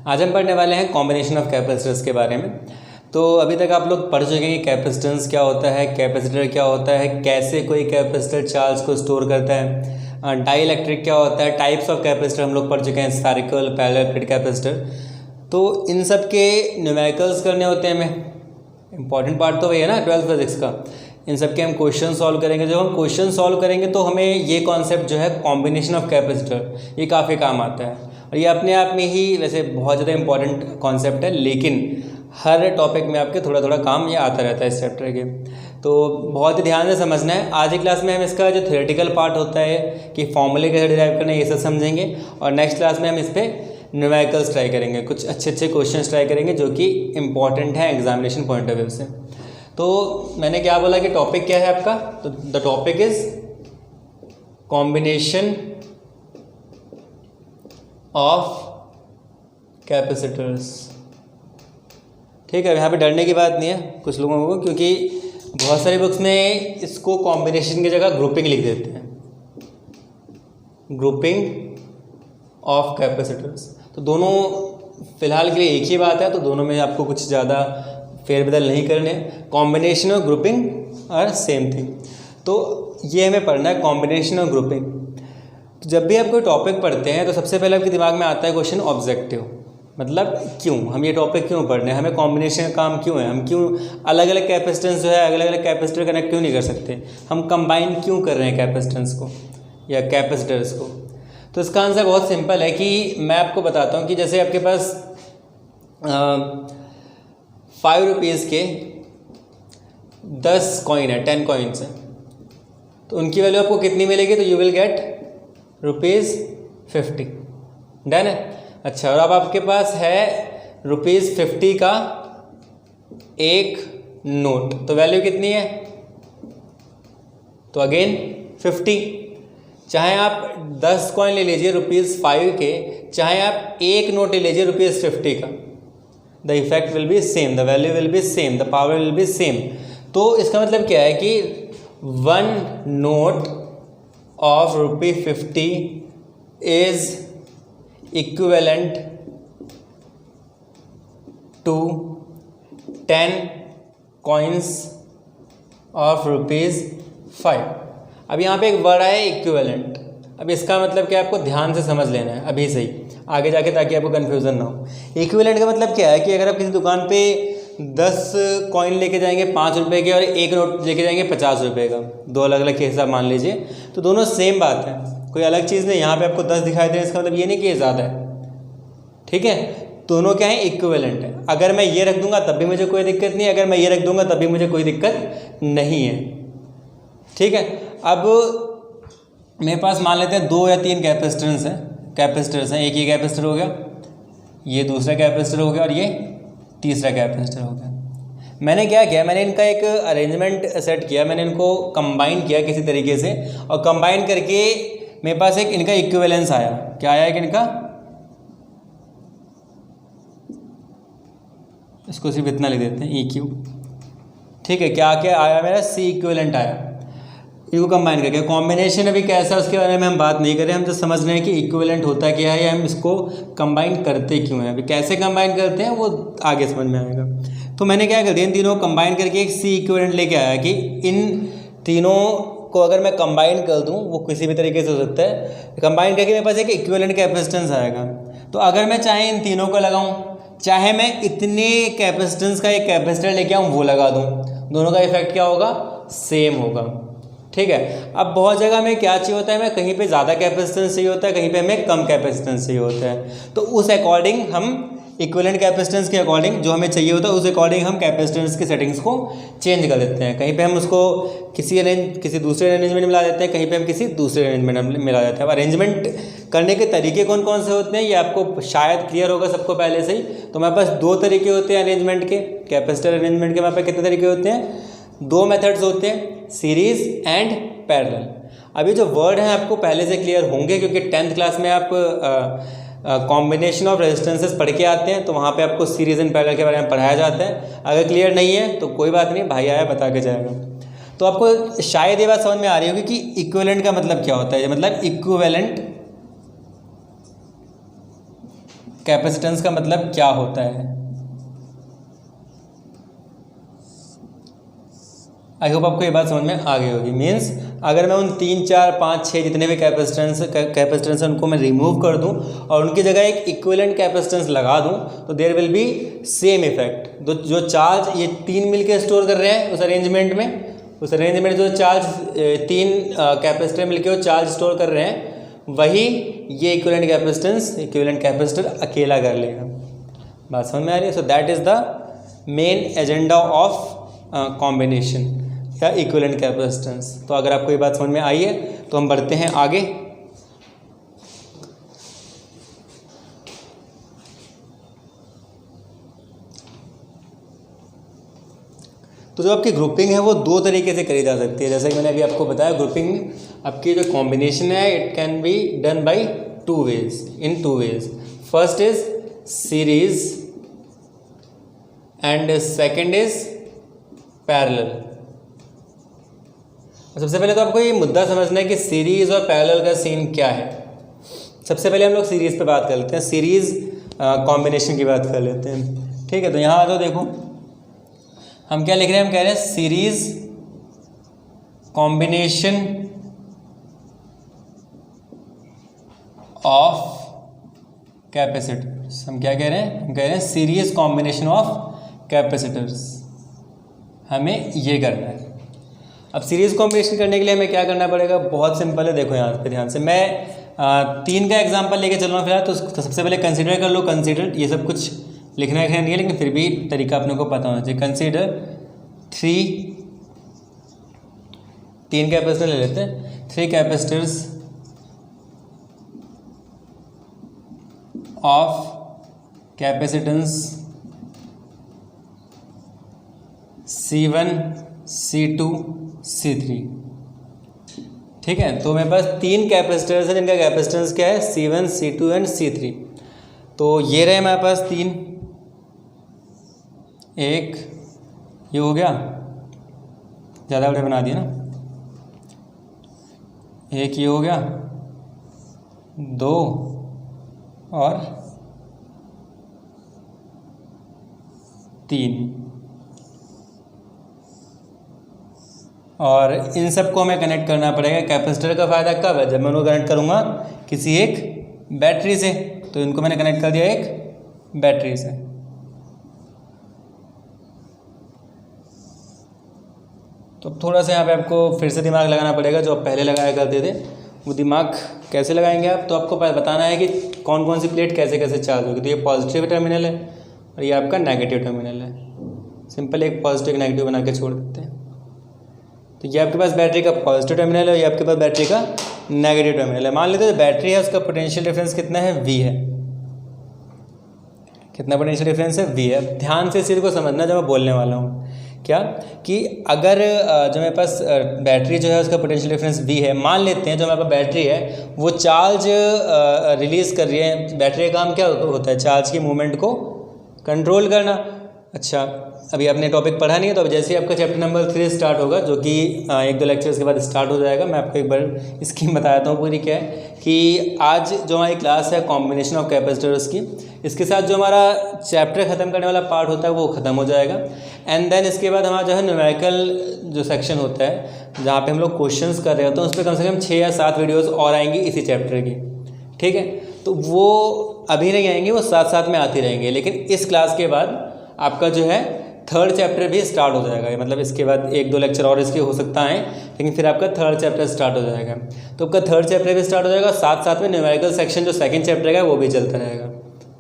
आज हम पढ़ने वाले हैं कॉम्बिनेशन ऑफ कैपेसिटर्स के बारे में। तो अभी तक आप लोग पढ़ चुके हैं कि कैपेसिटेंस क्या होता है, कैपेसिटर क्या होता है, कैसे कोई कैपेसिटर चार्ज को स्टोर करता है, डाई इलेक्ट्रिक क्या होता है, टाइप्स ऑफ कैपेसिटर हम लोग पढ़ चुके हैं, स्फेरिकल, पैरेलल, प्लेट कैपेसिटर। तो इन सब के न्यूमेरिकल्स करने होते हैं हमें। इंपॉर्टेंट पार्ट तो वही है ना 12th फिजिक्स का। इन सब के हम क्वेश्चन सॉल्व करेंगे। जब हम क्वेश्चन सॉल्व करेंगे तो हमें ये कॉन्सेप्ट जो है कॉम्बिनेशन ऑफ कैपेसिटर, ये काफ़ी काम आता है। और ये अपने आप में ही वैसे बहुत ज़्यादा इंपॉर्टेंट कॉन्सेप्ट है, लेकिन हर टॉपिक में आपके थोड़ा थोड़ा काम ये आता रहता है इस चैप्टर के। तो बहुत ही ध्यान से समझना है। आज की क्लास में हम इसका जो थ्योरेटिकल पार्ट होता है कि फॉर्मूले कैसे डिराइव करना है ये सब समझेंगे, और नेक्स्ट क्लास में हम इस पर न्यूमेरिकल्स ट्राई करेंगे, कुछ अच्छे क्वेश्चंस ट्राई करेंगे जो कि इंपॉर्टेंट है एग्जामिनेशन पॉइंट ऑफ व्यू से। तो मैंने क्या बोला कि टॉपिक क्या है आपका, तो the topic is combination of capacitors. ठीक है, यहाँ पे डरने की बात नहीं है कुछ लोगों को, क्योंकि बहुत सारी बुक्स में इसको कॉम्बिनेशन की जगह ग्रुपिंग लिख देते हैं, ग्रुपिंग ऑफ कैपेसिटर्स। तो दोनों फिलहाल के लिए एक ही बात है, तो दोनों में आपको कुछ ज़्यादा फेरबदल नहीं करने। कॉम्बिनेशन और ग्रुपिंग आर सेम थिंग। तो ये हमें पढ़ना है, कॉम्बिनेशन और ग्रुपिंग। तो जब भी आप कोई टॉपिक पढ़ते हैं तो सबसे पहले आपके दिमाग में आता है क्वेश्चन ऑब्जेक्टिव, मतलब क्यों हम ये टॉपिक क्यों पढ़ रहे हैं, हमें कॉम्बिनेशन का काम क्यों है, हम क्यों अलग अलग कैपेसिटेंस जो है अलग अलग कैपेसिटर कनेक्ट क्यों नहीं कर सकते, हम कंबाइन क्यों कर रहे हैं कैपेसिटेंस को या कैपेसिटर्स को। तो इसका आंसर बहुत सिंपल है कि मैं आपको बताता हूँ कि जैसे आपके पास 5 रुपीज़ के 10 कॉइन है, 10 कॉइन्स हैं, तो उनकी वैल्यू आपको कितनी मिलेगी, तो यू विल गेट ₹50। डन है। अच्छा, और अब आपके पास है ₹50 का एक नोट, तो वैल्यू कितनी है, तो अगेन 50। चाहे आप 10 कॉइन ले लीजिए ₹5 के, चाहे आप एक नोट ले लीजिए ₹50 का, the effect will be same, the value will be same, the power will be same. तो इसका मतलब क्या है कि 1 note of ₹50 is equivalent to 10 coins of ₹5। अब यहाँ पे एक वर्ड आया इक्विवेलेंट। अब इसका मतलब क्या है आपको ध्यान से समझ लेना है अभी से ही, आगे जाके, ताकि आपको कन्फ्यूज़न ना हो। इक्विवेलेंट का मतलब क्या है कि अगर आप किसी दुकान पे 10 कॉइन लेके जाएंगे ₹5 के और एक नोट लेके जाएंगे ₹50 का, दो अलग अलग के हिसाब मान लीजिए, तो दोनों सेम बात है, कोई अलग चीज़ नहीं। यहाँ पे आपको 10 दिखाई दे रहा है, इसका मतलब ये नहीं कि ये ज़्यादा है। ठीक है, दोनों क्या है, इक्विवेलेंट है। अगर मैं ये रख दूंगा तब भी मुझे कोई दिक्कत नहीं है, अगर मैं ये रख दूंगा तब भी मुझे कोई दिक्कत नहीं है। ठीक है, अब मेरे पास मान लेते हैं 2 या 3 कैपेसिटर्स हैं। एक ये कैपेसिटर हो गया, ये दूसरा कैपेसिटर हो गया, और ये तीसरा कैपेसिटर हो गया। मैंने क्या किया, मैंने इनका एक अरेंजमेंट सेट किया, मैंने इनको कंबाइन किया किसी तरीके से, और कंबाइन करके मेरे पास एक इनका इक्विवेलेंस आया। क्या आया कि इनका, इसको सिर्फ इतना लिख देते हैं EQ। ठीक है, क्या क्या आया मेरा, C इक्विवेलेंट आया। इनको कंबाइन करके कॉम्बिनेशन अभी कैसा है उसके बारे में हम बात नहीं कर रहे हैं, हम तो समझ रहे हैं कि इक्विवेलेंट होता क्या है या हम इसको कंबाइन करते क्यों हैं। अभी कैसे कंबाइन करते हैं वो आगे समझ में आएगा। तो मैंने क्या कर दिया, इन तीनों को कंबाइन करके एक C इक्विवेलेंट लेके आया कि इन तीनों को अगर मैं कंबाइन कर दूं, वो किसी भी तरीके से हो सकता है, कंबाइन करके मेरे पास एक इक्विवेलेंट कैपेसिटेंस आएगा। तो अगर मैं चाहे इन तीनों को लगाऊं, चाहे मैं इतने कैपेसिटेंस का एक कैपेसिटर लेके आऊँ वो लगा दूँ, दोनों का इफेक्ट क्या होगा, सेम होगा। ठीक है, अब बहुत जगह में क्या चाहिए होता है, हमें कहीं पे ज़्यादा कैपेसिटेंस चाहिए होता है, कहीं पे हमें कम कैपेसिटेंस चाहिए होता है। तो उस अकॉर्डिंग हम इक्विवेलेंट कैपेसिटेंस के अकॉर्डिंग जो हमें चाहिए होता है उस अकॉर्डिंग हम कैपेसिटेंस की सेटिंग्स को चेंज कर देते हैं। कहीं पे हम उसको किसी दूसरे अरेंजमेंट में मिला देते हैं, कहीं पे हम किसी दूसरे अरेंजमेंट में मिला देते हैं। अब अरेंजमेंट करने के तरीके कौन कौन से होते हैं ये आपको शायद क्लियर होगा सबको पहले से ही। तो हमारे पास 2 तरीके होते हैं अरेंजमेंट के, कैपेसिटर अरेंजमेंट के हमारे पास कितने तरीके होते हैं, 2 मेथड्स होते हैं, सीरीज़ एंड पैरेलल। अभी जो वर्ड हैं आपको पहले से क्लियर होंगे, क्योंकि 10th क्लास में आप कॉम्बिनेशन ऑफ रेजिस्टेंसेस पढ़ के आते हैं, तो वहाँ पे आपको सीरीज एंड पैरेलल के बारे में पढ़ाया जाता है। अगर क्लियर नहीं है तो कोई बात नहीं, भाई आया बता के जाएगा। तो आपको शायद ये बात समझ में आ रही होगी कि इक्विवेलेंट का मतलब क्या होता है। मतलब इक्विवेलेंट कैपेसिटेंस का मतलब क्या होता है। आई होप आपको ये बात समझ में आ गई होगी। मीन्स अगर मैं उन 3, 4, 5, 6 जितने भी कैपेसिटेंस हैं उनको मैं रिमूव कर दूं और उनकी जगह एक इक्विवेलेंट कैपेसिटेंस लगा दूं तो there will be same effect. तो जो चार्ज ये 3 मिलके स्टोर कर रहे हैं उस अरेंजमेंट में जो चार्ज 3 कैपेसिटर मिलके वो चार्ज स्टोर कर रहे हैं वही ये इक्विवेलेंट कैपेसिटर अकेला कर लेगा। बात समझ में आ रही है। So that is the main agenda of combination या इक्विवेलेंट कैपेसिटेंस। तो अगर आपको ये बात समझ में आई है तो हम बढ़ते हैं आगे। तो जो आपकी ग्रुपिंग है वो 2 तरीके से करी जा सकती है। जैसे कि मैंने अभी आपको बताया, ग्रुपिंग में आपकी जो कॉम्बिनेशन है it can be done by 2 ways। First is series and second is parallel. सबसे पहले तो आपको ये मुद्दा समझना है कि सीरीज और पैरेलल का सीन क्या है। सबसे पहले हम लोग सीरीज पे बात कर लेते हैं, सीरीज कॉम्बिनेशन की बात कर लेते हैं। ठीक है, तो यहाँ आ जाओ, देखो हम क्या लिख रहे हैं। हम कह रहे हैं सीरीज कॉम्बिनेशन ऑफ कैपेसिटर्स। हम क्या कह रहे हैं? हम कह रहे हैं सीरीज कॉम्बिनेशन ऑफ कैपेसिटर्स। हमें ये करना है। अब सीरीज कॉम्बिनेशन करने के लिए हमें क्या करना पड़ेगा? बहुत सिंपल है। देखो यहाँ पे ध्यान से, मैं 3 का एग्जांपल लेके चल रहा हूँ फिलहाल। तो सबसे पहले कंसीडर कर लो। कंसीडर ये सब कुछ लिखना नहीं है, लेकिन फिर भी तरीका अपने को पता होना चाहिए। कंसीडर 3 कैपेसिटर ले लेते हैं। 3 capacitors of capacitance C1, C2, C3। ठीक है, तो मेरे पास 3 कैपेसिटर्स हैं जिनका कैपेसिटेंस क्या है? C1, C2 and C3। तो ये रहे हमारे पास 3। एक ये हो गया, ज़्यादा बड़े बना दिया ना। एक ये हो गया, 2 और 3। और इन सबको हमें कनेक्ट करना पड़ेगा। कैपेसिटर का फ़ायदा कब है? जब मैं उनको कनेक्ट करूँगा किसी एक बैटरी से। तो इनको मैंने कनेक्ट कर दिया एक बैटरी से। तो थोड़ा सा यहाँ पे आपको फिर से दिमाग लगाना पड़ेगा। जो आप पहले लगाया करते थे वो दिमाग कैसे लगाएंगे आप? तो आपको बताना है कि कौन कौन सी प्लेट कैसे कैसे चार्ज होगी। तो ये पॉजिटिव टर्मिनल है और ये आपका नेगेटिव टर्मिनल है। सिंपल एक पॉजिटिव नेगेटिव बना के छोड़ देते हैं। तो ये आपके पास बैटरी का पॉजिटिव टर्मिनल है, ये आपके पास बैटरी का नेगेटिव टर्मिनल है। मान लेते हैं बैटरी है, उसका पोटेंशियल डिफरेंस कितना है? V है। कितना पोटेंशियल डिफरेंस है? V है। ध्यान से इस चीज़ को समझना जब मैं बोलने वाला हूँ। क्या कि अगर जो मेरे पास बैटरी जो है उसका पोटेंशियल डिफरेंस V है, मान लेते हैं जो हमारे पास बैटरी है वो चार्ज रिलीज़ कर रही है। बैटरी का काम क्या होता है? चार्ज की मूवमेंट को कंट्रोल करना। अच्छा, अभी आपने टॉपिक पढ़ा नहीं है, तो अब जैसे ही आपका चैप्टर नंबर 3 स्टार्ट होगा, जो कि 1-2 लेक्चर्स के बाद स्टार्ट हो जाएगा, मैं आपको एक बार स्कीम बता देता हूँ पूरी क्या है। कि आज जो हमारी क्लास है कॉम्बिनेशन ऑफ कैपेसिटर्स की, इसके साथ जो हमारा चैप्टर ख़त्म करने वाला पार्ट होता है वो ख़त्म हो जाएगा। एंड देन इसके बाद हमारा जो है न्यूमेरिकल जो सेक्शन होता है जहाँ पे हम लोग क्वेश्चंस कर रहे होते हैं, उस पर कम से कम 6 या 7 वीडियोस और आएंगी इसी चैप्टर की। ठीक है, तो वो अभी नहीं आएंगी, वो साथ साथ में आती रहेंगी। लेकिन इस क्लास के बाद आपका जो है 3rd चैप्टर भी स्टार्ट हो जाएगा। मतलब इसके बाद 1-2 लेक्चर और इसके हो सकता है, लेकिन फिर आपका 3rd चैप्टर स्टार्ट हो जाएगा। तो आपका 3rd चैप्टर भी स्टार्ट हो जाएगा, साथ साथ में न्यूमेरिकल सेक्शन जो 2nd चैप्टर का वो भी चलता रहेगा।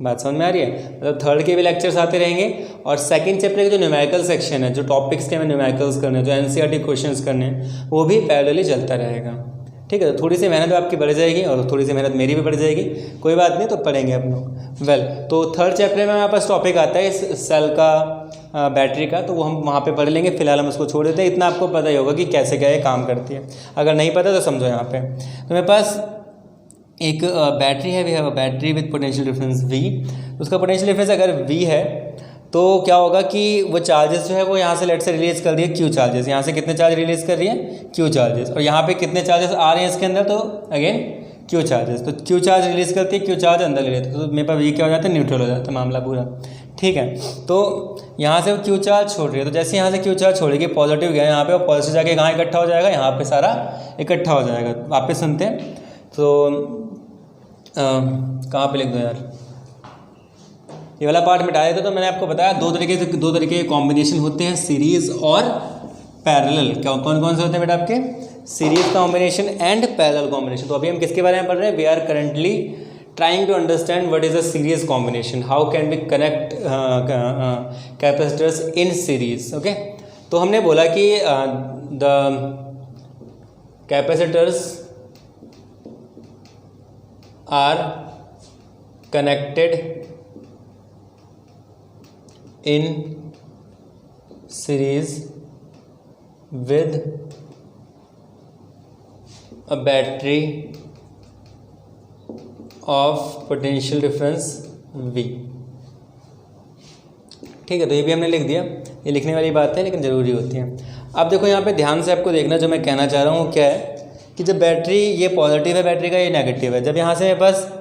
बात समझ में आ रही है? मतलब 3rd के भी लेक्चर्स आते रहेंगे और 2nd चैप्टर के जो न्यूमेरिकल सेक्शन है, जो टॉपिक्स के हमें न्यूमेरिकल्स करने हैं, जो NCERT क्वेश्चंस करने हैं, वो भी पैरेलली चलता रहेगा। ठीक है, तो थोड़ी सी मेहनत आपकी बढ़ जाएगी और थोड़ी सी मेहनत मेरी भी बढ़ जाएगी। कोई बात नहीं, तो पढ़ेंगे हम लोग। वेल, तो 3rd चैप्टर में हमारे पास टॉपिक आता है इस सेल का, बैटरी का, तो वो हम वहाँ पे पढ़ लेंगे। फिलहाल हम उसको छोड़ देते हैं। इतना आपको पता ही होगा कि कैसे क्या ये काम करती है। अगर नहीं पता तो समझो। यहाँ पे तो मेरे पास एक बैटरी है, we have a battery with potential difference V। उसका पोटेंशियल डिफरेंस अगर V है तो क्या होगा कि वो चार्जेस जो है वो यहाँ से लेट से रिलीज़ कर दिए Q चार्जेस। यहाँ से कितने चार्ज रिलीज़ कर रही है? Q charges. और यहाँ पे कितने चार्जेस आ रहे हैं इसके अंदर? तो अगेन क्यू चार्जेस, तो क्यू चार्ज रिलीज करती है, क्यू चार्ज अंदर ले लेते हैं, तो मेरे पास ये क्या हो जाता है, न्यूट्रल हो जाता है मामला पूरा। ठीक है, तो यहाँ से वो क्यू चार्ज छोड़ रही है, तो जैसे यहाँ से क्यू चार्ज छोड़ेगी पॉजिटिव गया यहाँ पे, और पॉजिटिव जाके कहाँ इकट्ठा हो जाएगा, यहाँ पे सारा इकट्ठा हो जाएगा। वापस सुनते हैं, तो कहाँ पे लिख दो यार, ये वाला पार्ट मिटा देते। तो मैंने आपको बताया दो तरीके के कॉम्बिनेशन होते हैं, सीरीज और पैरेलल। क्या कौन कौन से होते हैं बेटा आपके, series combination and parallel combination. तो अभी हम किसके बारे में पढ़ रहे हैं, we are currently trying to understand what is a series combination, how can we connect capacitors in series. Okay, तो हमने बोला कि the capacitors are connected in series with a battery of potential difference V। ठीक है, तो ये भी हमने लिख दिया, ये लिखने वाली बात है लेकिन ज़रूरी होती है। अब देखो यहाँ पे ध्यान से आपको देखना, जो मैं कहना चाह रहा हूँ क्या है कि जब बैटरी ये पॉजिटिव है बैटरी का, ये नेगेटिव है, जब यहाँ से मेरे पास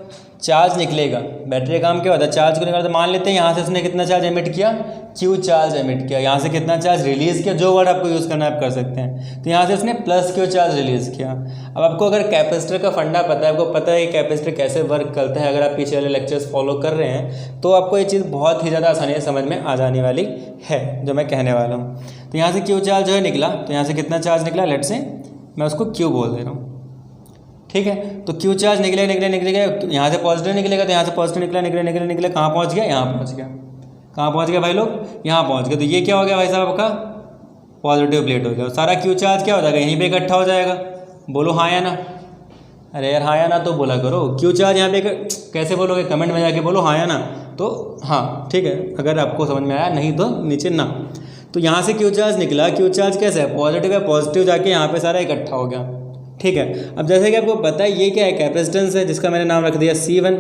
चार्ज निकलेगा, बैटरी का काम क्या होता है, चार्ज को निकालता। मान लेते हैं यहाँ से उसने कितना चार्ज एमिट किया, क्यू चार्ज एमिट किया, यहाँ से कितना चार्ज रिलीज़ किया, जो वर्ड आपको यूज़ करना है आप कर सकते हैं। तो यहाँ से उसने प्लस क्यू चार्ज रिलीज़ किया। अब आपको अगर कैपेसिटर का फंडा पता है, आपको पता है कि कैपेसिटर कैसे वर्क करता है, अगर आप पीछे वाले लेक्चर्स फॉलो कर रहे हैं तो आपको ये चीज़ बहुत ही ज़्यादा आसानी से समझ में आ जाने वाली है जो मैं कहने वाला हूँ। तो यहाँ से क्यू चार्ज जो है निकला, तो यहाँ से कितना चार्ज निकला, लेट से मैं उसको क्यू बोल दे रहा हूँ। ठीक है, तो क्यू चार्ज निकलेगा, यहाँ से पॉजिटिव निकलेगा, तो यहाँ से पॉजिटिव निकला, कहाँ पहुँच गया, यहाँ पहुँच गया। कहाँ पहुँच गया भाई लोग, यहाँ पहुँच गया। तो ये क्या हो गया भाई साहब, आपका पॉजिटिव प्लेट हो गया। और सारा क्यू चार्ज क्या हो जाएगा, यहीं पे इकट्ठा हो जाएगा। बोलो हाँ या ना, अरे यार हाँ या ना तो बोला करो। क्यू चार्ज यहाँ पे कैसे बोलोगे, कमेंट में जाके बोलो हाँ या ना। तो हाँ ठीक है, अगर आपको समझ में आया, नहीं तो नीचे ना। तो यहाँ से क्यू चार्ज निकला, क्यू चार्ज कैसे है, पॉजिटिव है, पॉजिटिव जाके यहाँ पे सारा इकट्ठा हो गया। ठीक है, अब जैसे कि आपको पता है ये क्या है, कैपेसिटेंस है जिसका मैंने नाम रख दिया C1,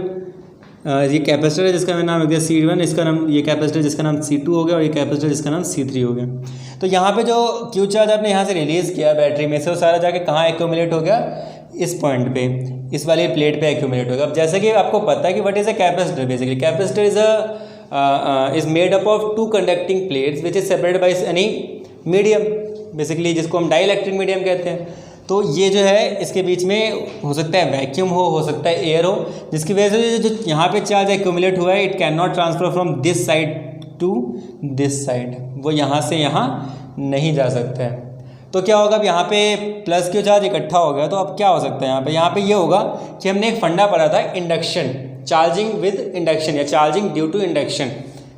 ये कैपेसिटर है जिसका मैंने नाम रख दिया C1, इसका नाम, ये कैपेसिटर जिसका नाम C2 हो गया, और ये कैपेसिटर जिसका नाम C3 हो गया। तो यहाँ पे जो क्यू चार्ज आपने यहाँ से रिलीज़ किया बैटरी में से, वो सारा जाके कहाँ एक्यूमुलेट हो गया, इस पॉइंट पे, इस वाली प्लेट पे एक्यूमुलेट हो गया। अब जैसे कि आपको पता है कि what is a capacitor, basically capacitor is made up of two conducting plates which is separated by any medium, basically जिसको हम डाइलेक्ट्रिक मीडियम कहते हैं। तो ये जो है इसके बीच में हो सकता है वैक्यूम हो सकता है एयर हो, जिसकी वजह से जो यहाँ पे चार्ज एक्यूमुलेट हुआ है, it can not transfer from this side to this side, वो यहाँ से यहाँ नहीं जा सकता है। तो क्या होगा, अब यहाँ पे प्लस क्यू चार्ज इकट्ठा हो गया, तो अब क्या हो सकता है यहाँ पे ये होगा कि हमने एक फंडा पढ़ा था इंडक्शन, चार्जिंग विद इंडक्शन या charging due to induction,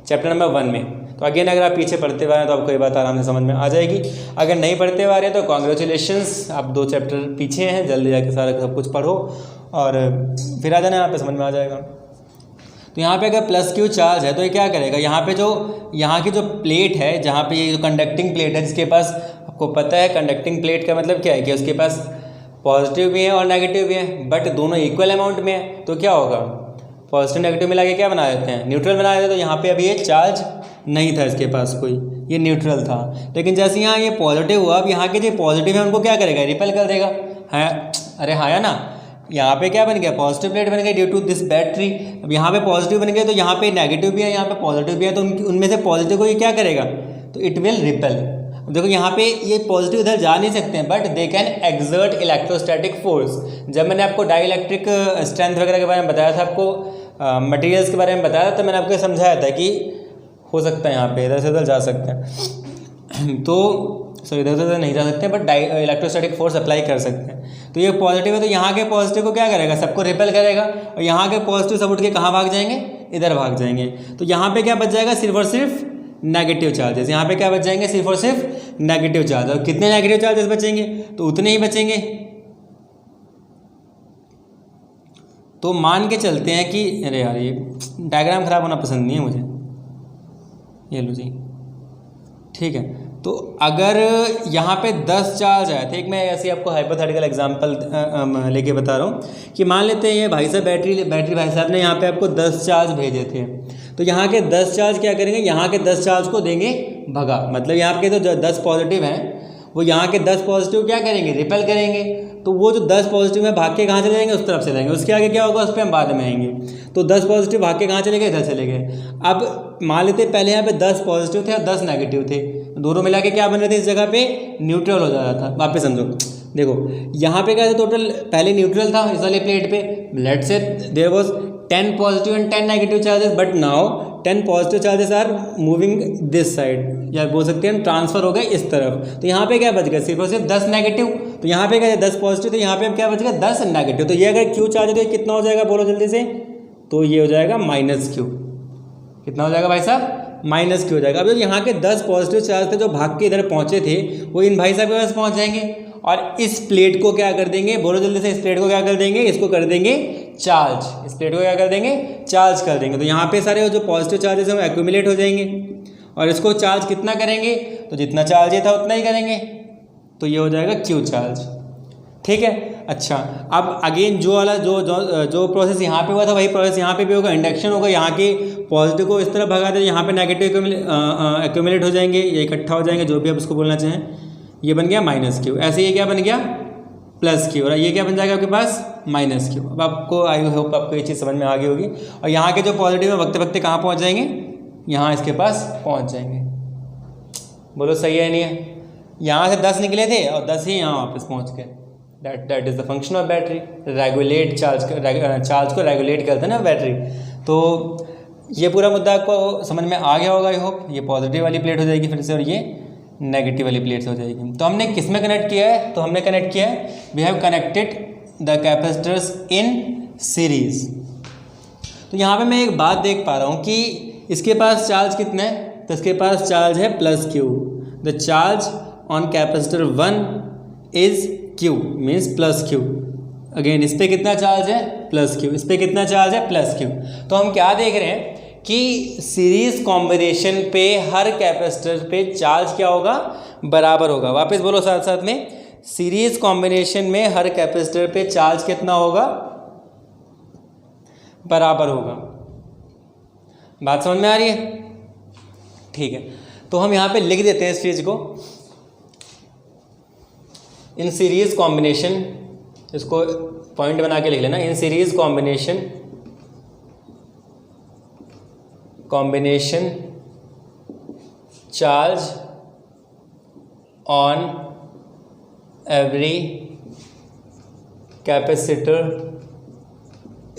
chapter number 1 में। तो अगेन अगर आप पीछे पढ़ते हुए हैं तो आपको ये बात आराम से समझ में आ जाएगी। अगर नहीं पढ़ते हुए आ रहे हैं तो कॉन्ग्रेचुलेशंस, आप 2 चैप्टर पीछे हैं, जल्दी जाके सारा सब कुछ पढ़ो और फिर आ जाना, यहाँ पे समझ में आ जाएगा। तो यहाँ पे अगर प्लस क्यू चार्ज है तो ये क्या करेगा, यहाँ पे जो यहाँ की जो प्लेट है, जहाँ पे ये जो कंडक्टिंग प्लेट है, जिसके पास आपको पता है कंडक्टिंग प्लेट का मतलब क्या है कि उसके पास पॉजिटिव भी है और नेगेटिव भी है, बट दोनों इक्वल अमाउंट में है। तो क्या होगा, पॉजिटिव नेगेटिव मिला के क्या बना देते हैं, न्यूट्रल बना देते हैं। तो यहाँ पे अभी ये चार्ज नहीं था इसके पास कोई, ये न्यूट्रल था। लेकिन जैसे यहाँ ये पॉजिटिव हुआ, अब यहाँ के जो पॉजिटिव है उनको क्या करेगा, रिपेल कर देगा। है अरे हाँ या ना, यहाँ पे क्या बन गया, पॉजिटिव प्लेट बन गई ड्यू टू दिस बैटरी। अब यहाँ पे पॉजिटिव बन गया, तो यहाँ पे नेगेटिव भी है, यहाँ पे पॉजिटिव भी है, तो उनमें से पॉजिटिव को ये क्या करेगा, तो इट विल रिपेल। देखो यहाँ पे ये पॉजिटिव इधर जा नहीं सकते हैं, but they can exert electrostatic force. जब मैंने आपको डाइलेक्ट्रिक स्ट्रेंथ वगैरह के बारे में बताया था, आपको मटेरियल्स के बारे में बताया था, तो मैंने आपको समझाया था कि हो सकता है यहाँ पे इधर से उधर जा सकते हैं, तो सो इधर से उधर नहीं जा सकते, बट इलेक्ट्रोस्टैटिक फोर्स अप्लाई कर सकते हैं। तो ये पॉजिटिव है, तो यहाँ के पॉजिटिव को क्या करेगा, सबको रिपेल करेगा, और यहाँ के पॉजिटिव सब उठ के कहाँ भाग जाएंगे, इधर भाग जाएंगे। तो यहाँ पे क्या बच जाएगा, सिर्फ और सिर्फ नेगेटिव चार्जेस। यहाँ पे क्या बच जाएंगे, सिर्फ और सिर्फ नेगेटिव चार्ज। और कितने नेगेटिव चार्जेस बचेंगे, तो उतने ही बचेंगे। तो मान के चलते हैं कि अरे यार ये डायग्राम खराब होना पसंद नहीं है मुझे, ये लो जी, ठीक है। तो अगर यहाँ पे 10 चार्ज आए थे, एक मैं ऐसे आपको हाइपोथेटिकल एग्जांपल लेके बता रहा हूँ कि मान लेते हैं ये भाई साहब बैटरी भाई साहब ने यहाँ पे आपको 10 चार्ज भेजे थे। तो यहाँ के 10 चार्ज क्या करेंगे, यहाँ के 10 चार्ज को देंगे भगा, मतलब यहाँ के तो 10 पॉजिटिव हैं, वो यहाँ के 10 पॉजिटिव क्या करेंगे, रिपेल करेंगे। तो वो जो 10 पॉजिटिव में भाग के कहाँ चले जाएंगे, उस तरफ चले जाएंगे। उसके आगे क्या होगा, उस पर हम बाद में आएंगे। तो 10 पॉजिटिव भाग के कहाँ चले गए, इधर चले गए। अब मान लेते पहले यहाँ पे 10 पॉजिटिव थे और 10 नेगेटिव थे, दोनों मिला के क्या बन रहे थे, इस जगह पे न्यूट्रल हो जा रहा था। वापस समझो, देखो यहाँ पे क्या था, टोटल पहले न्यूट्रल था इस वाले प्लेट पे। Let's say there was 10 positive and 10 negative charges, but now 10 positive charges are moving this side, या बोल सकते हैं हम ट्रांसफर हो गए इस तरफ। तो यहाँ पे क्या बच गया, सिर्फ और सिर्फ 10 नेगेटिव। तो यहाँ पे क्या है 10 पॉजिटिव, तो यहाँ पे अब क्या बच गया 10 नेगेटिव। तो ये अगर क्यू चार्ज है तो ये कितना हो जाएगा, बोलो जल्दी से। तो ये हो जाएगा माइनस क्यू। कितना हो जाएगा भाई साहब, माइनस क्यू हो जाएगा। अब जो यहाँ के 10 पॉजिटिव चार्ज थे जो भाग के इधर पहुँचे थे, वो इन भाई साहब के पास पहुँच जाएंगे और इस प्लेट को क्या कर देंगे, बोलो जल्दी से, इस प्लेट को क्या कर देंगे, इसको कर देंगे चार्ज। इस प्लेट को क्या कर देंगे, चार्ज कर देंगे। तो यहाँ पे सारे जो पॉजिटिव चार्जेस हैं वो एक्यूमुलेट हो जाएंगे और इसको चार्ज कितना करेंगे, तो जितना चार्ज था उतना ही करेंगे। तो ये हो जाएगा क्यू चार्ज, ठीक है। अच्छा, अब अगेन जो वाला जो प्रोसेस यहाँ पे हुआ था वही प्रोसेस यहाँ पे भी होगा। इंडक्शन होगा, यहाँ के पॉजिटिव को इस तरफ भगा दे, यहाँ पे नेगेटिव एक्यूमुलेट हो जाएंगे, ये इकट्ठा हो जाएंगे, जो भी आप उसको बोलना चाहें। ये बन गया माइनस क्यू। ऐसे ये क्या बन गया, प्लस क्यू। और ये क्या बन जाएगा आपके पास, माइनस क्यू। अब आपको आई होप आपको ये चीज़ समझ में आ गई होगी। और यहाँ के जो पॉजिटिव है वक्ते वक्ते कहाँ पहुँच जाएंगे, यहाँ इसके पास पहुँच जाएंगे। बोलो सही है नहीं है। यहाँ से 10 निकले थे और 10 ही यहाँ वापस पहुँच गए। That is the function of battery. Regulate charge को रेगुलेट करते हैं ना बैटरी। तो ये पूरा मुद्दा आपको समझ में आ गया होगा आई होप। ये पॉजिटिव वाली प्लेट हो जाएगी फिर से और ये नेगेटिव वाली प्लेट्स हो जाएगी। तो हमने किस में कनेक्ट किया है, तो हमने कनेक्ट किया है, we have connected the capacitors in series. तो यहाँ पे मैं एक बात देख पा रहा हूँ कि इसके पास चार्ज कितना है, तो इसके पास चार्ज है plus Q. The charge on capacitor 1 is Q, means plus Q. Again इस पर कितना चार्ज है, प्लस क्यू। इस पर कितना चार्ज है, प्लस क्यू। तो हम क्या देख रहे हैं कि सीरीज कॉम्बिनेशन पे हर कैपेसिटर पे चार्ज क्या होगा, बराबर होगा। वापस बोलो साथ साथ में, सीरीज कॉम्बिनेशन में हर कैपेसिटर पे चार्ज कितना होगा, बराबर होगा। बात समझ में आ रही है, ठीक है। तो हम यहाँ पे लिख देते हैं इस चीज़ को, इन सीरीज कॉम्बिनेशन, इसको पॉइंट बना के लिख लेना। In series combination charge on every capacitor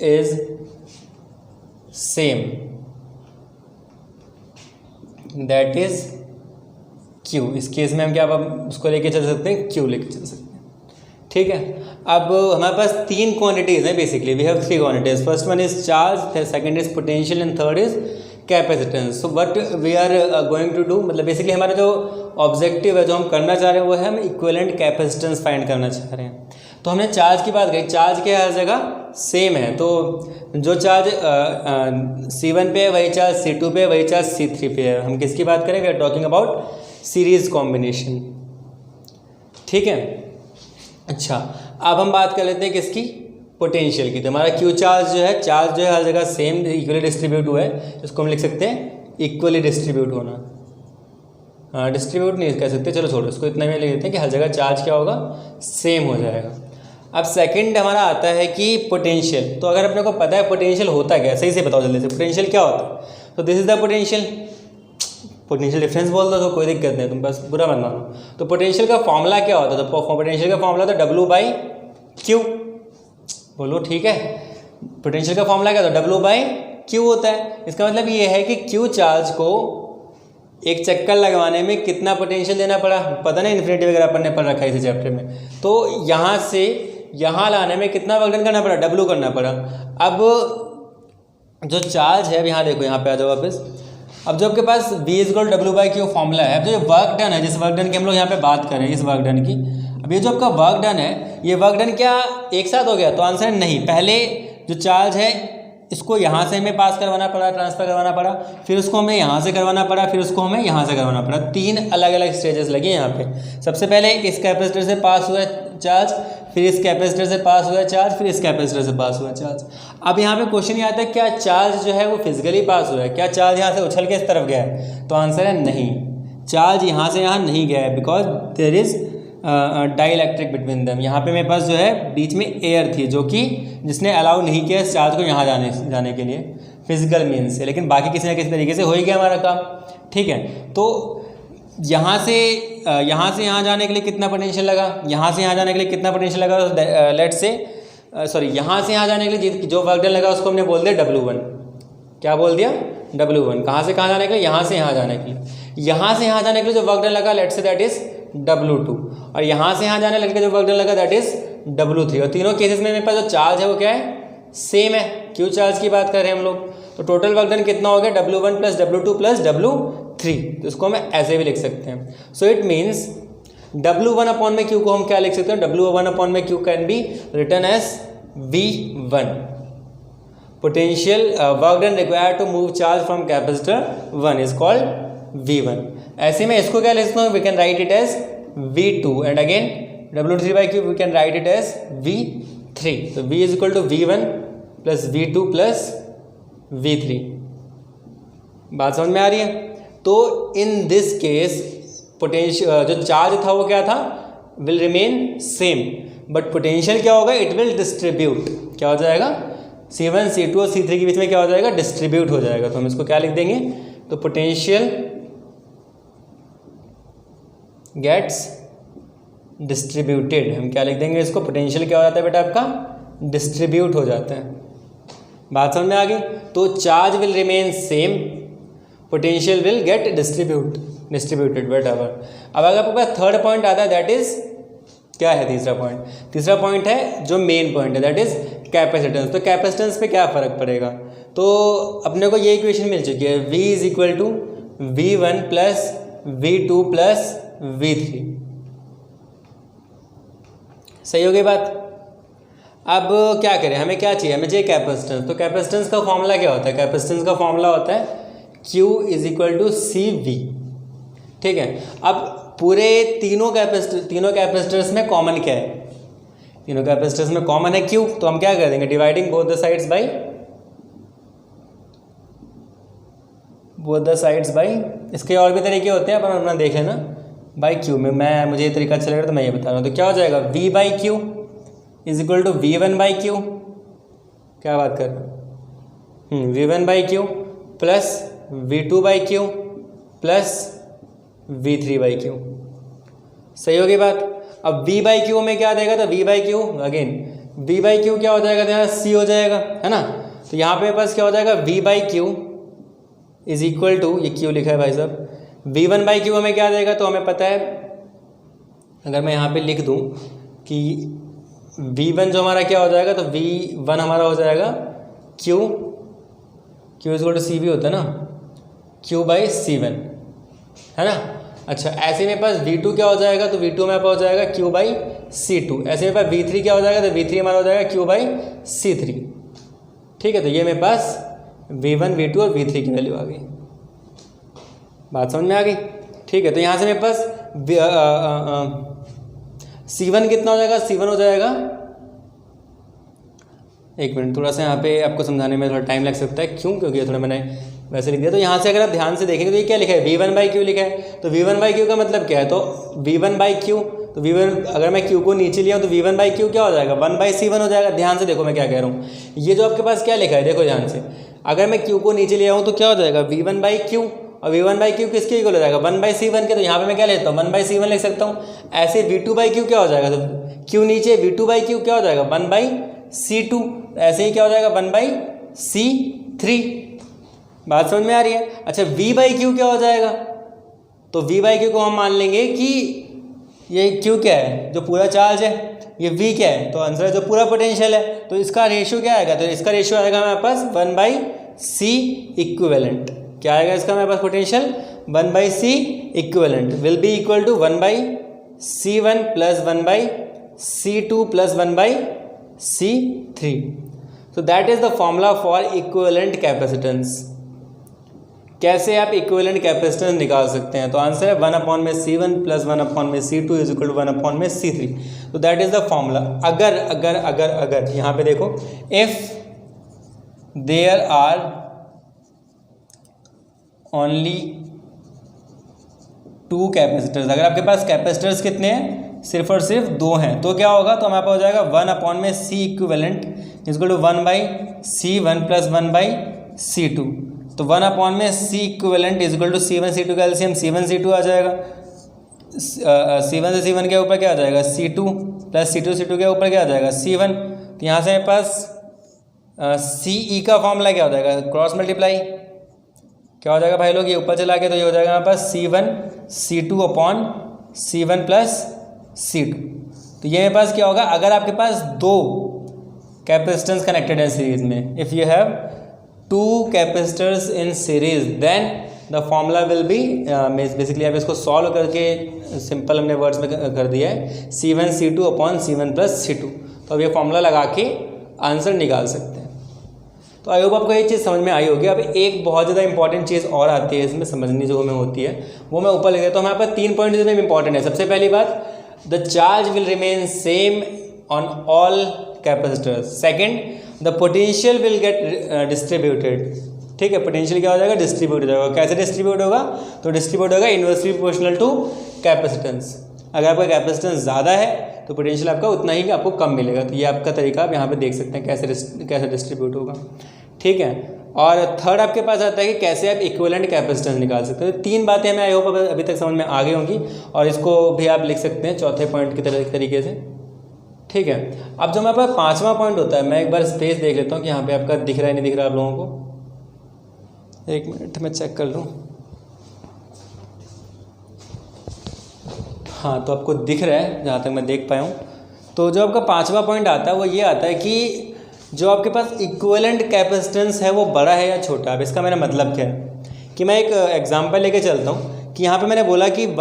is same, that is Q. इस केस में हम क्या उसको लेके चल सकते हैं, क्यू लेके चल सकते हैं, ठीक है। अब हमारे पास 3 क्वांटिटीज़ हैं basically, we have 3 quantities. First one is charge, second is potential and third is capacitance. So what we are going to do, मतलब बेसिकली हमारा जो ऑब्जेक्टिव है, जो हम करना चाह रहे हैं वो है हम इक्विवेलेंट कैपेसिटेंस फाइंड करना चाह रहे हैं। तो हमने चार्ज की बात करी, चार्ज के हर जगह सेम है। तो जो चार्ज C1 पे है वही चार्ज C2 पे है, वही चार्ज C3 पे है। हम किसकी बात करें, we are talking about series combination, ठीक है। अच्छा, अब हम बात कर लेते हैं किसकी, पोटेंशियल की। तो हमारा क्यू चार्ज जो है, चार्ज जो है हर जगह सेम इक्वली डिस्ट्रीब्यूट हुआ है, इसको हम लिख सकते हैं इक्वली डिस्ट्रीब्यूट होना। हाँ, डिस्ट्रीब्यूट नहीं कह सकते, चलो छोड़ो, इसको इतना में लिख देते हैं कि हर जगह चार्ज क्या होगा, सेम हो जाएगा। अब सेकंड हमारा आता है कि पोटेंशियल। तो अगर अपने को पता है पोटेंशियल होता क्या है, सही से बताओ जल्दी से, पोटेंशियल क्या होता है। तो this is the potential, potential difference बोल दो तो कोई दिक्कत नहीं, तुम बस बुरा मत मानो। तो पोटेंशियल का फॉर्मूला क्या होता है, तो पोटेंशियल का फॉर्मूला तो W/Q, बोलो ठीक है। पोटेंशियल का फॉर्मूला क्या होता है, W/Q होता है। इसका मतलब ये है कि Q चार्ज को एक चक्कर लगवाने में कितना पोटेंशियल देना पड़ा, पता नहीं, इन्फिनिटी वगैरह अपन ने पढ़ रखा है इसी चैप्टर में। तो यहाँ से यहाँ लाने में कितना वर्क डन करना पड़ा, W करना पड़ा। अब जो चार्ज है, अब यहाँ देखो, यहाँ पे आ जाओ वापस। अब जो आपके पास V = W/Q फॉर्मूला है, अब जो वर्क डन है, जिस वर्क डन की हम लोग यहाँ पे बात करें, इस वर्क डन की, अब ये जो आपका वर्क डन है, ये वर्क डन क्या एक साथ हो गया, तो आंसर नहीं। पहले जो चार्ज है इसको यहाँ से हमें पास करवाना पड़ा, ट्रांसफ़र करवाना पड़ा, फिर उसको हमें यहाँ से करवाना पड़ा, फिर उसको हमें यहाँ से करवाना पड़ा। 3 अलग अलग स्टेजेस लगे यहाँ पे। सबसे पहले इस कैपेसिटर से पास हुआ चार्ज, फिर इस कैपेसिटर से पास हुआ चार्ज, फिर इस कैपेसिटर से पास हुआ चार्ज। अब यहाँ पे क्वेश्चन ये आता है, क्या चार्ज जो है वो फिजिकली पास हुआ है, क्या चार्ज यहाँ से उछल के इस तरफ गया है, तो आंसर है नहीं, चार्ज यहाँ से यहाँ नहीं गया है, because there is dielectric between them. यहाँ पे मेरे पास जो है बीच में एयर थी जो कि जिसने अलाउ नहीं किया इस चार्ज को यहाँ जाने के लिए फिजिकल मीन्स से, लेकिन बाकी किसी ना किसी तरीके से हो ही गया हमारा काम। ठीक है, तो यहाँ से यहाँ जाने के लिए कितना पोटेंशियल लगा, यहाँ से यहाँ जाने के लिए कितना पोटेंशियल लगा, लेट से सॉरी यहाँ से यहाँ जाने के लिए जो वर्क डन लगा उसको हमने बोल दिया W1। क्या बोल दिया? W1। कहाँ से कहाँ जाने के लिए? यहाँ से यहाँ जाने के लिए। यहाँ से यहाँ जाने के लिए जो वर्क डन लगा let's say that is W2, और यहाँ से यहाँ जाने लगे जो वर्क डन लगा दैट इज W3। और तीनों केसेस में मेरे पास जो चार्ज है वो क्या है? सेम है। क्यू चार्ज की बात कर रहे हैं हम लोग। तो टोटल वर्क डन कितना हो गया? W1 plus W2 plus W3। तो इसको हम ऐसे भी लिख सकते हैं। So it means W1 upon में Q को हम क्या लिख सकते हैं? W1 अपॉन में Q can be written as V1, potential work done required to move charge from capacitor 1 is called V1। ऐसे में इसको क्या लिख सकते हैं? We can write it as V2 and again W3 by Q we can write it as V3। तो V is equal to V1 plus V2 plus V3। बात समझ में आ रही है? तो इन दिस केस पोटेंशियल जो चार्ज था वो क्या था? Will remain same, but potential क्या होगा? It will distribute. क्या हो जाएगा? C1 C2 और C3 के बीच में क्या हो जाएगा? डिस्ट्रीब्यूट हो जाएगा। तो हम इसको क्या लिख देंगे? तो पोटेंशियल गेट्स डिस्ट्रीब्यूटेड। हम क्या लिख देंगे इसको? पोटेंशियल क्या हो जाता है बेटा आपका? डिस्ट्रीब्यूट हो जाता है। बात समझ में आ गई? तो charge will remain same, potential will get distributed whatever. अब अगर आपके पास थर्ड पॉइंट आता है दैट इज क्या है? तीसरा पॉइंट। तीसरा पॉइंट है जो मेन पॉइंट है दैट इज कैपेसिटेंस। तो कैपेसिटेंस पे क्या फ़र्क पड़ेगा? तो अपने को ये इक्वेशन मिल चुकी है, V is equal to V1 plus V2 plus V3। सही हो गई बात? अब क्या करें? हमें क्या चाहिए? हमें चाहिए कैपेसिटेंस। तो कैपेसिटेंस का फॉर्मूला क्या होता है? कैपेसिटेंस का फॉर्मूला होता है Q is equal to CV। ठीक है, अब पूरे तीनों कैपेसिटर्स में कॉमन क्या है? तीनों कैपेसिटर्स में कॉमन है Q। तो हम क्या कर देंगे? Dividing both the sides by इसके और भी तरीके होते हैं, अपन अपना देख लेना। बाई Q में मुझे ये तरीका अच्छा लग रहा है तो मैं ये बता रहा हूँ। तो क्या हो जाएगा? V by Q is equal to V1 by Q। क्या बात कर रहे हो? V1 by Q plus V2 by Q plus V3 by Q। सही होगी बात? अब V बाई Q में क्या देगा? तो V by Q again V by Q क्या हो जाएगा? तो यहाँ C हो जाएगा, है ना? तो यहाँ पे पास क्या हो जाएगा? V by Q is equal to, ये Q लिखा है भाई साहब, V1 बाई Q हमें क्या देगा? तो हमें पता है, अगर मैं यहाँ पे लिख दूँ कि V1 जो हमारा क्या हो जाएगा? तो V1 हमारा हो जाएगा Q is equal to CV होता है ना, Q बाई C1, है ना? अच्छा, ऐसे में पास V2 क्या हो जाएगा? तो V2 में हो जाएगा Q बाई C2। ऐसे में पास V3 क्या हो जाएगा? तो V3 हमारा हो जाएगा Q बाई C3। ठीक है, तो ये मेरे पास V1 V2 और V3 की वैल्यू आ गई। बात समझ में आ गई? ठीक है, तो यहाँ से मेरे पास C1 कितना हो जाएगा? C1 हो जाएगा, एक मिनट, थोड़ा सा यहाँ पे आपको समझाने में थोड़ा टाइम लग सकता है। क्यों? क्योंकि ये थोड़ा मैंने वैसे लिख दिया। तो यहाँ से अगर आप ध्यान से देखेंगे तो ये क्या लिखा है? V1 बाई Q लिखा है। तो V1 बाई Q का मतलब क्या है? तो V1 बाई Q, तो V1 अगर मैं Q को नीचे लिया तो V1 बाई Q क्या हो जाएगा? 1 बाई C1 हो जाएगा। ध्यान से देखो मैं क्या कह रहा हूँ। ये जो आपके पास क्या लिखा है, देखो ध्यान से, अगर मैं Q को नीचे लिया हूँ तो क्या हो जाएगा? V1 बाई Q, और V1 बाई Q किसके इक्वल हो जाएगा? 1 बाई C1 के। तो यहाँ पे मैं क्या लेता हूँ? 1 बाई C1 लिख सकता हूँ। ऐसे V2 बाई Q क्या हो जाएगा? तो Q नीचे, V2 बाई Q क्या हो जाएगा? 1 बाई C2। ऐसे ही क्या हो जाएगा? 1 बाई C3। बात समझ में आ रही है? अच्छा, V बाई Q क्या हो जाएगा? तो V बाई Q को हम मान लेंगे कि ये Q क्या है? जो पूरा चार्ज है। ये V क्या है? तो आंसर है जो पूरा पोटेंशियल है। तो इसका रेशियो क्या आएगा? तो इसका रेशियो आएगा हमारे पास 1 बाई C इक्विवेलेंट। क्या आएगा इसका हमारे पास potential? 1 by C equivalent will be equal to 1 by C1 plus 1 by C2 plus 1 by C3। So that is the formula for equivalent capacitance। कैसे आप इक्विवेलेंट कैपेसिटेंस निकाल सकते हैं? तो आंसर है 1 अपॉन में C1 प्लस 1 अपॉन में C2 is equal to 1 upon में C3। तो दैट इज द फॉर्मूला। अगर यहाँ पे देखो, if there are only 2 capacitors, अगर आपके पास कैपेसिटर्स कितने हैं? सिर्फ और सिर्फ 2 हैं, तो क्या होगा, तो हमारे पास हो जाएगा 1 में C equivalent is equal to 1/C1 plus 1/C2। तो 1 में C equivalent is equal to C1 C2 का एलसीएम C1 C2 आ जाएगा। C1 से C1 के ऊपर क्या आ जाएगा, C2 प्लस C2 C2 के ऊपर क्या आ जाएगा, C1। तो यहाँ से मेरे पास CE का फॉर्मूला क्या हो जाएगा, क्रॉस मल्टीप्लाई क्या हो जाएगा भाई लोग, ये ऊपर चला के, तो ये हो जाएगा हमारे पास C1 C2 upon C1 plus C2। तो ये मेरे पास क्या होगा, अगर आपके पास 2 कैपेसिटेंस कनेक्टेड है सीरीज में, if you have 2 capacitors in series then the formula will be, basically आप इसको सॉल्व करके सिंपल हमने वर्ड्स में कर दिया है, C1 C2 upon C1 plus C2। तो अब ये फॉर्मूला लगा के आंसर निकाल सकते हैं। तो आई होप आपको ये चीज़ समझ में आई होगी। अब एक बहुत ज़्यादा इंपॉर्टेंट चीज़ और आती है इसमें समझनी, जो हमें होती है वो मैं ऊपर लिख देता हूँ। हमारे पास 3 पॉइंट इसमें इंपॉर्टेंट है। सबसे पहली बात, the charge will remain same on all capacitors. Second, the potential will get distributed. ठीक है, पोटेंशियल क्या हो जाएगा, डिस्ट्रीब्यूट हो जाएगा। कैसे डिस्ट्रीब्यूट होगा, तो डिस्ट्रीब्यूट होगा इन्वर्सली प्रोपोर्शनल टू कैपेसिटेंस। अगर आपका कैपेसिटेंस ज़्यादा है तो पोटेंशियल आपका उतना ही आपको कम मिलेगा। तो ये आपका तरीका आप यहाँ पे देख सकते हैं कैसे डिस्ट्रीब्यूट होगा। ठीक है, और थर्ड आपके पास आता है कि कैसे आप इक्विवेलेंट कैपेसिटेंस निकाल सकते हैं। तो 3 बातें हमें आई होप अभी तक समझ में आ गई होंगी, और इसको भी आप लिख सकते हैं चौथे पॉइंट की तरीके से। ठीक है, अब जो हमारे पास 5वां पॉइंट होता है, मैं एक बार स्पेस देख लेता हूँ कि यहाँ पे आपका दिख रहा है नहीं दिख रहा आप लोगों को। 1 मिनट मैं चेक कर लूँ। हाँ, तो आपको दिख रहा है जहाँ तक मैं देख पाया हूँ। तो जो आपका 5वां पॉइंट आता है वो ये आता है कि जो आपके पास इक्विवेलेंट कैपेसिटेंस है वो बड़ा है या छोटा। अब इसका मेरा मतलब क्या है कि मैं एक एग्जांपल लेके चलता हूँ कि यहाँ पे मैंने बोला कि 1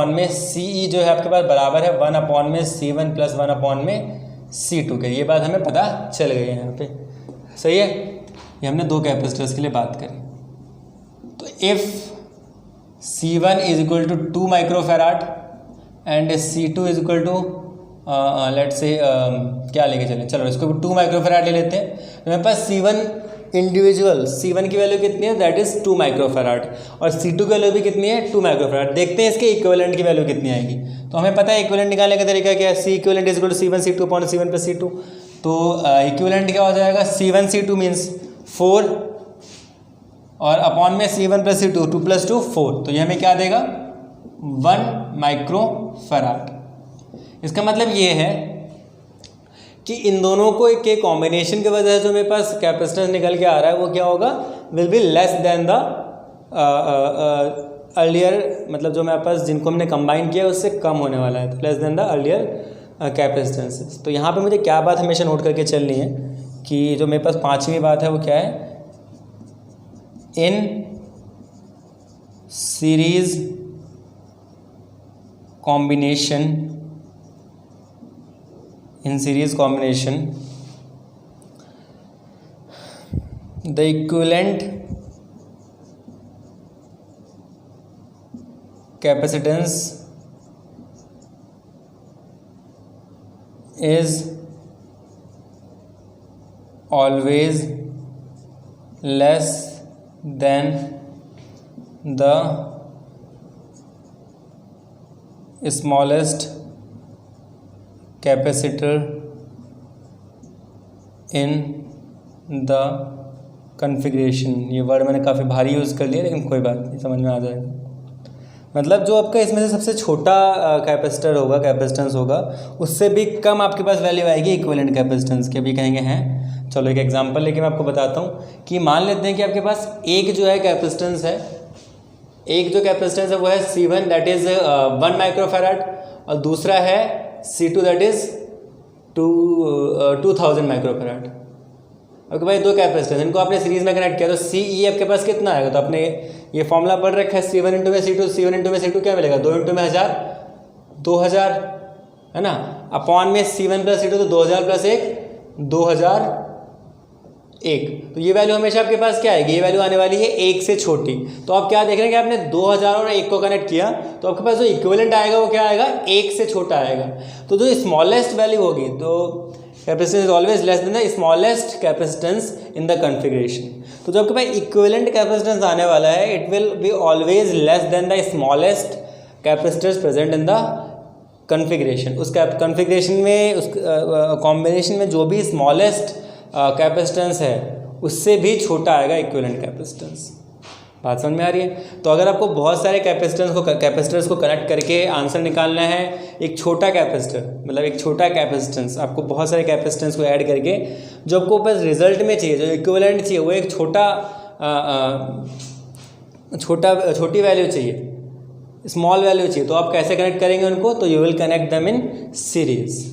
में CE जो है आपके पास बराबर है 1 में C1 प्लस 1 में C2 के। ये बात हमें पता चल गई है यहाँ पे, सही है। ये हमने 2 कैपेसिटर्स के लिए बात करी। तो if C1 is equal to 2 microfarad and C2 is equal to let's say क्या लेके चलें, चलो इसको 2 माइक्रोफेराड ले लेते हैं। तो मेरे पास C1 इंडिविजुअल C1 की वैल्यू कितनी है, दैट इज़ 2 माइक्रोफेराड, और C2 की वैल्यू भी कितनी है, 2 माइक्रोफेराड। देखते हैं इसके इक्विवेलेंट की वैल्यू कितनी आएगी। तो हमें पता है इक्विवेलेंट निकालने का तरीका क्या है, C equivalent is equal to C1 C2 upon C1 plus C2। तो इक्विवेलेंट क्या हो जाएगा, C1 C2 मीन्स 4 और अपॉन में C1 प्लस C2 2 प्लस 2 4। तो ये हमें क्या देगा, 1 माइक्रोफेराड। इसका मतलब ये है कि इन दोनों को के कॉम्बिनेशन की वजह से जो मेरे पास कैपेसिटेंस निकल के आ रहा है वो क्या होगा, will be less than the earlier, मतलब जो मेरे पास जिनको हमने कंबाइन किया उससे कम होने वाला है, तो लेस देन द अर्लियर कैपेसिटेंसेस। तो यहाँ पे मुझे क्या बात हमेशा नोट करके चलनी है कि जो मेरे पास 5वीं बात है वो क्या है, in series combination the equivalent capacitance is always less than the smallest capacitor in the configuration। ये वर्ड मैंने काफ़ी भारी यूज़ कर लिया, लेकिन कोई बात नहीं, समझ में आ जाएगा। मतलब जो आपका इसमें से सबसे छोटा कैपेसिटर होगा, कैपेसिटेंस होगा, उससे भी कम आपके पास वैल्यू आएगी इक्विवेलेंट कैपेसिटेंस के। अभी कहेंगे हैं, चलो एक एग्जांपल लेके मैं आपको बताता हूँ कि मान लेते हैं कि आपके पास एक जो है कैपेसिटेंस है, एक जो कैपेसिटेंस है वो है C1 दैट इज़ 1 माइक्रोफेराड, और दूसरा है C2 that is 2000 microfarad. Okay भाई, 2 कैपेसिटेंस, इनको आपने सीरीज में कनेक्ट किया तो CE आपके पास कितना आएगा, तो आपने ये फॉर्मूला पढ़ रखा है, C1 इंटू में C2, C1 इंटू में C2 क्या मिलेगा, 2 इंटू में 1000 2000 है ना, अपॉन में C1 प्लस C2 तो 2000 प्लस 1 2001। तो ये वैल्यू हमेशा आपके पास क्या आएगी, ये वैल्यू आने वाली है 1 से छोटी। तो आप क्या देख रहे हैं कि आपने 2000 और 1 को कनेक्ट किया तो आपके पास जो इक्विवेलेंट आएगा वो क्या आएगा, 1 से छोटा आएगा। तो जो स्मॉलेस्ट वैल्यू होगी, तो capacitance is always less than the smallest capacitance in the configuration. तो जो आपके पास इक्विवेलेंट कैपेसिटेंस आने वाला है, it will be always less than the smallest capacitors present in the configuration. उस कन्फिग्रेशन में उस कॉम्बिनेशन में जो भी स्मॉलेस्ट कैपेसिटेंस है उससे भी छोटा आएगा इक्विवेलेंट कैपेसिटेंस। बात समझ में आ रही है? तो अगर आपको बहुत सारे कैपेसिटर्स को कनेक्ट करके आंसर निकालना है, एक छोटा कैपेसिटर मतलब एक छोटा कैपेसिटेंस, आपको बहुत सारे कैपेसिटेंस को ऐड करके जो आपको बस रिजल्ट में चाहिए, जो इक्विवेलेंट चाहिए, वो एक छोटी वैल्यू चाहिए, स्मॉल वैल्यू चाहिए, तो आप कैसे कनेक्ट करेंगे उनको? तो you will connect them in series.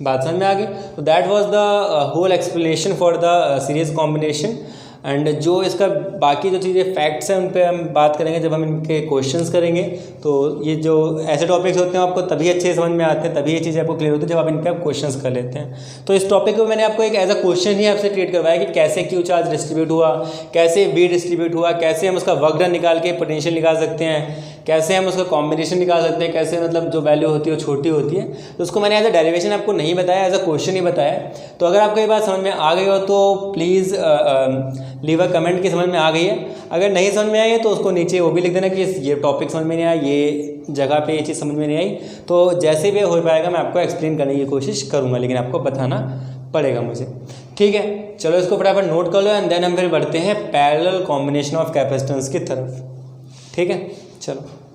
बात समझ में आ गई? तो that was the whole explanation for the series combination. And जो इसका बाकी जो चीज़ें फैक्ट्स हैं उन पे हम बात करेंगे जब हम इनके क्वेश्चंस करेंगे। तो ये जो ऐसे टॉपिक्स होते हैं आपको तभी अच्छे समझ में आते हैं, तभी ये चीज़ें आपको क्लियर होती है जब आप इन पे आप क्वेश्चंस कर लेते हैं। तो इस टॉपिक को मैंने आपको एक एज अ क्वेश्चन ही आपसे ट्रीट करवाया कि कैसे क्यू चार्ज डिस्ट्रीब्यूट हुआ, कैसे वी डिस्ट्रीब्यूट हुआ, कैसे हम उसका वर्क डन निकाल के पोटेंशियल निकाल सकते हैं, कैसे हम उसका कॉम्बिनेशन निकाल सकते हैं, कैसे मतलब जो वैल्यू होती है वो छोटी होती है। तो उसको मैंने एज अ डेरिवेशन आपको नहीं बताया, एज अ क्वेश्चन ही बताया। तो अगर आपको ये बात समझ में आ गई हो तो प्लीज़ लीव अ कमेंट कि समझ में आ गई है। अगर नहीं समझ में आई है तो उसको नीचे वो भी लिख देना कि ये टॉपिक समझ में नहीं आया, ये जगह पे ये चीज़ समझ में नहीं आई। तो जैसे भी हो पाएगा मैं आपको एक्सप्लेन करने की कोशिश करूँगा, लेकिन आपको बताना पड़ेगा मुझे। ठीक है, चलो इसको फटाफट नोट कर लो एंड देन हम फिर बढ़ते हैं पैरेलल कॉम्बिनेशन ऑफ कैपेसिटेंस की तरफ। ठीक है, चलो।